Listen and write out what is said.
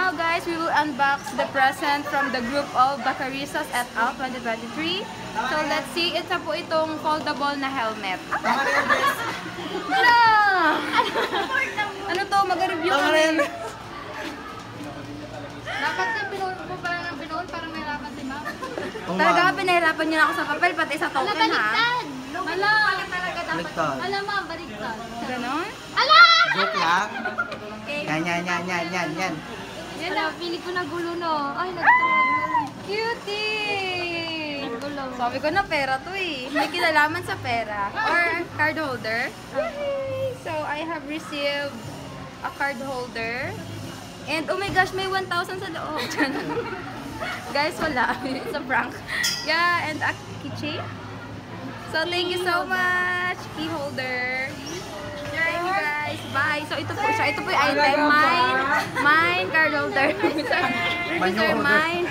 now guys, we will unbox the present from the group of Bacarisas et al. 2023. So let's see, isa po itong foldable na helmet. Ano to? Mag-review kami. Dapat na binuon ko para ng binuon para may laban si ma'am. Talaga pinahirapan niyo na ako sa papel, pati sa token ha. Baliktad! Ala! Baliktad. Ala ma'am, baliktad. Ganon? Ala! Joke lang. Okay. Yan. Yan na, pili ko na gulo no. Ay, nagtawag. Cutie! Gulo. Sabi ko na pera to eh. May kinalaman sa pera. Or card holder. Yay! So, I have received a card holder. And oh my gosh, may 1,000 sa loob. Guys, wala. It's a prank. Yeah, and a keychain. So, thank you so much, key holder. Thank you guys. Bye. So, ito po siya. Ito po yung item. Mine card holder. This is mine.